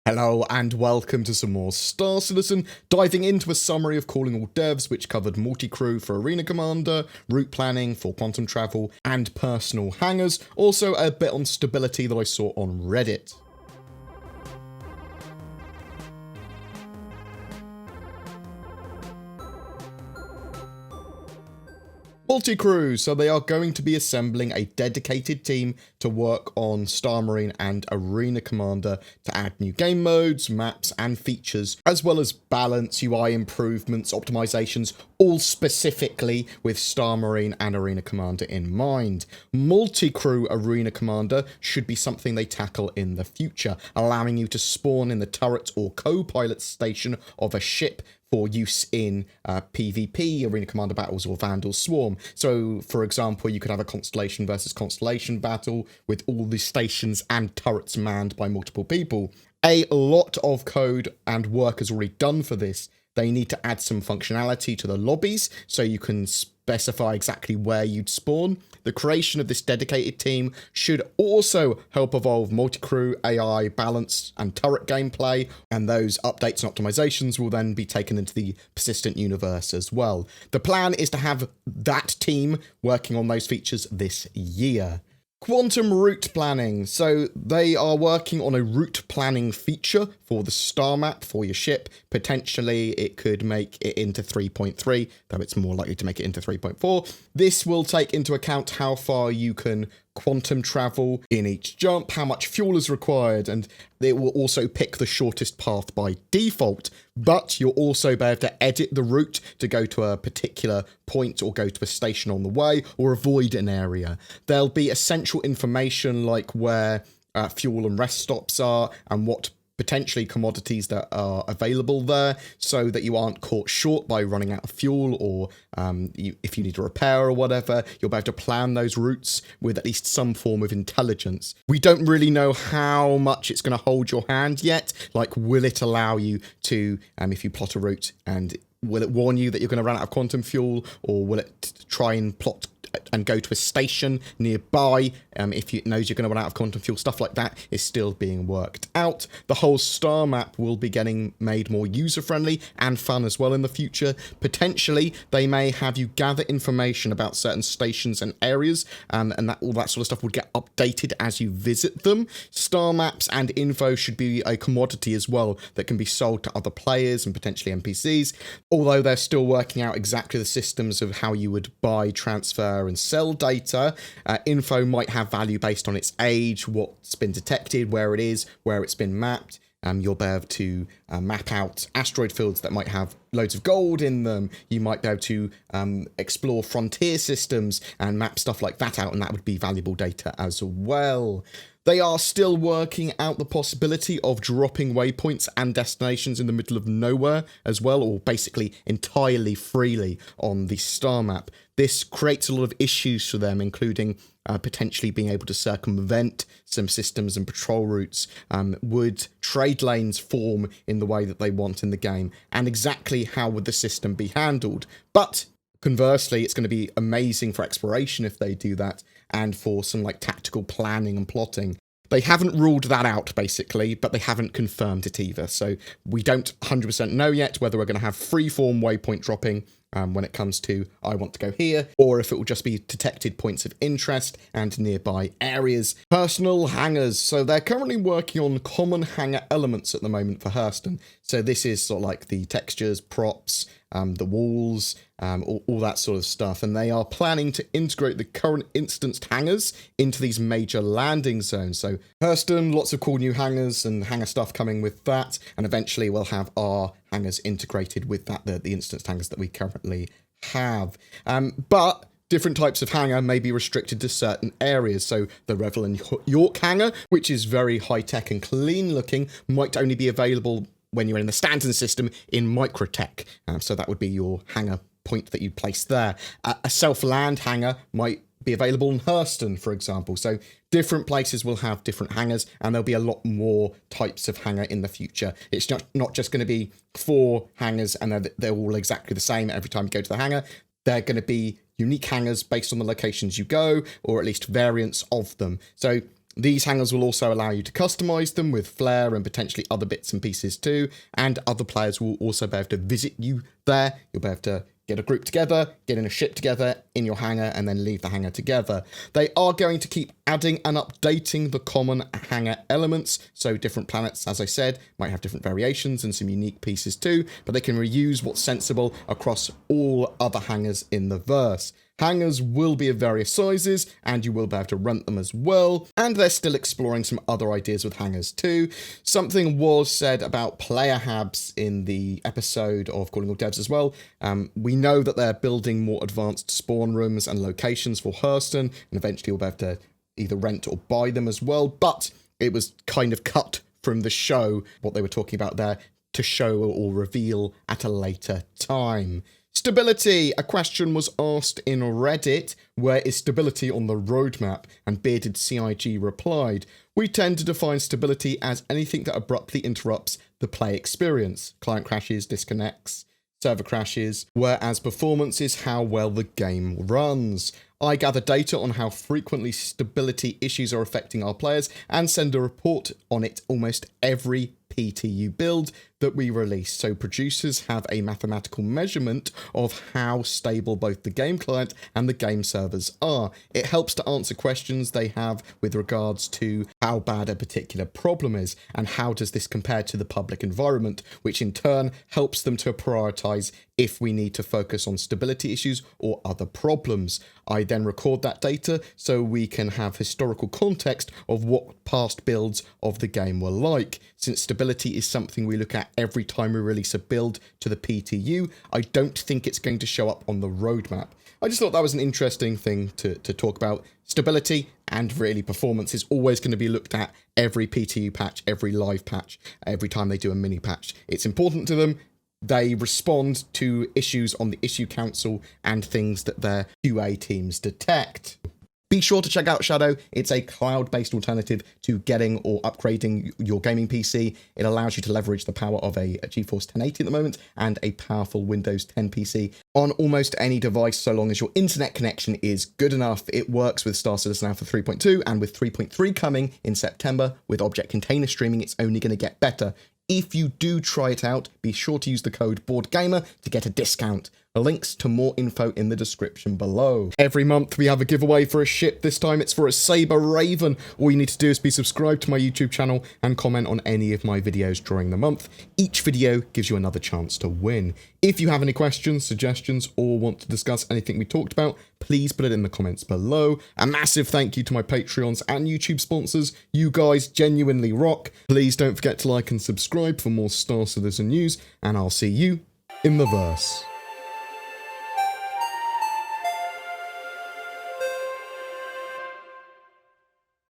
Hello and welcome to some more Star Citizen, diving into a summary of Calling All Devs, which covered multi-crew for Arena Commander, route planning for quantum travel, and personal hangars. Also a bit on stability that I saw on Reddit. Multi-crew, so they are going to be assembling a dedicated team to work on Star Marine and Arena Commander to add new game modes, maps and features, as well as balance, UI improvements, optimizations, all specifically with Star Marine and Arena Commander in mind. Multi-crew Arena Commander should be something they tackle in the future, allowing you to spawn in the turret or co-pilot station of a ship for use in PvP, Arena Commander battles, or Vandal Swarm. So, for example, you could have a Constellation versus Constellation battle with all the stations and turrets manned by multiple people. A lot of code and work is already done for this. They need to add some functionality to the lobbies so you can specify exactly where you'd spawn. The creation of this dedicated team should also help evolve multi-crew, AI, balance, and turret gameplay, and those updates and optimizations will then be taken into the persistent universe as well. The plan is to have that team working on those features this year. Quantum route planning. So they are working on a route planning feature for the star map for your ship. Potentially it could make it into 3.3, though it's more likely to make it into 3.4. This will take into account how far you can quantum travel in each jump, how much fuel is required, and it will also pick the shortest path by default. But you'll also be able to edit the route to go to a particular point or go to a station on the way or avoid an area. There'll be essential information like where fuel and rest stops are and what potentially commodities that are available there so that you aren't caught short by running out of fuel or if you need a repair or whatever, you'll be able to plan those routes with at least some form of intelligence. We don't really know how much it's going to hold your hand yet. Like, will it allow you to, if you plot a route, and will it warn you that you're going to run out of quantum fuel, or will it try and plot and go to a station nearby if it knows you're going to run out of quantum fuel? Stuff like that is still being worked out. The whole star map will be getting made more user-friendly and fun as well in the future. Potentially, they may have you gather information about certain stations and areas, and that all that sort of stuff would get updated as you visit them. Star maps and info should be a commodity as well that can be sold to other players and potentially NPCs, although they're still working out exactly the systems of how you would buy, transfer, and sell data. Info might have value based on its age, what's been detected, where it is, where it's been mapped. You'll be able to map out asteroid fields that might have loads of gold in them. You might be able to explore frontier systems and map stuff like that out, and that would be valuable data as well. They are still working out the possibility of dropping waypoints and destinations in the middle of nowhere as well, or basically entirely freely on the star map. This creates a lot of issues for them, including potentially being able to circumvent some systems and patrol routes. Would trade lanes form in the way that they want in the game? And exactly how would the system be handled? But conversely, it's going to be amazing for exploration if they do that, and for some like tactical planning and plotting. They haven't ruled that out, basically, but they haven't confirmed it either. So we don't 100% know yet whether we're going to have freeform waypoint dropping when it comes to I want to go here, or if it will just be detected points of interest and nearby areas. Personal hangars. So they're currently working on common hangar elements at the moment for Hurston. So this is sort of like the textures, props, the walls, all that sort of stuff. And they are planning to integrate the current instanced hangars into these major landing zones. So Hurston, lots of cool new hangars and hangar stuff coming with that. And eventually we'll have our hangars integrated with that, the instanced hangars that we currently have. But different types of hangar may be restricted to certain areas. So the Revel and York hangar, which is very high-tech and clean looking, might only be available when you're in the Stanton system in Microtech. So that would be your hangar point that you place there. A self-land hangar might be available in Hurston, for example. So different places will have different hangars, and there'll be a lot more types of hangar in the future. It's not just going to be 4 hangars and they're all exactly the same every time you go to the hangar. They're going to be unique hangars based on the locations you go, or at least variants of them. So These hangars will also allow you to customize them with flair and potentially other bits and pieces too, and other players will also be able to visit you there. You'll be able to get a group together, get in a ship together in your hangar, and then leave the hangar together. They are going to keep adding and updating the common hangar elements, so different planets, as I said, might have different variations and some unique pieces too, but they can reuse what's sensible across all other hangars in the verse. Hangars will be of various sizes, and you will be able to rent them as well, and they're still exploring some other ideas with hangars too. Something was said about player habs in the episode of Calling All Devs as well. We know that they're building more advanced spawn rooms and locations for Hurston, and eventually we'll be able to either rent or buy them as well, but it was kind of cut from the show, what they were talking about there, to show or reveal at a later time. Stability. A question was asked in Reddit, where is stability on the roadmap? And Bearded CIG replied, we tend to define stability as anything that abruptly interrupts the play experience. Client crashes, disconnects, server crashes, whereas performance is how well the game runs. I gather data on how frequently stability issues are affecting our players and send a report on it almost every PTU build that we release, so producers have a mathematical measurement of how stable both the game client and the game servers are. It helps to answer questions they have with regards to how bad a particular problem is and how does this compare to the public environment, which in turn helps them to prioritize if we need to focus on stability issues or other problems. I then record that data so we can have historical context of what past builds of the game were like. Since stability is something we look at every time we release a build to the PTU, I don't think it's going to show up on the roadmap. I just thought that was an interesting thing to talk about. Stability and really performance is always going to be looked at every PTU patch, every live patch, every time they do a mini patch. It's important to them. They respond to issues on the issue council and things that their QA teams detect. Be sure to check out Shadow. It's a cloud-based alternative to getting or upgrading your gaming PC. It allows you to leverage the power of a GeForce 1080 at the moment and a powerful Windows 10 PC on almost any device so long as your internet connection is good enough. It works with Star Citizen Alpha 3.2 and with 3.3 coming in September. With object container streaming, it's only going to get better. If you do try it out, be sure to use the code BoredGamer to get a discount. Links to more info in the description below. Every month we have a giveaway for a ship. This time it's for a Saber Raven. All you need to do is be subscribed to my YouTube channel and comment on any of my videos during the month. Each video gives you another chance to win. If you have any questions, suggestions, or want to discuss anything we talked about, please put it in the comments below. A massive thank you to my Patreons and YouTube sponsors. You guys genuinely rock. Please don't forget to like and subscribe for more Star Citizen news, and I'll see you in the verse.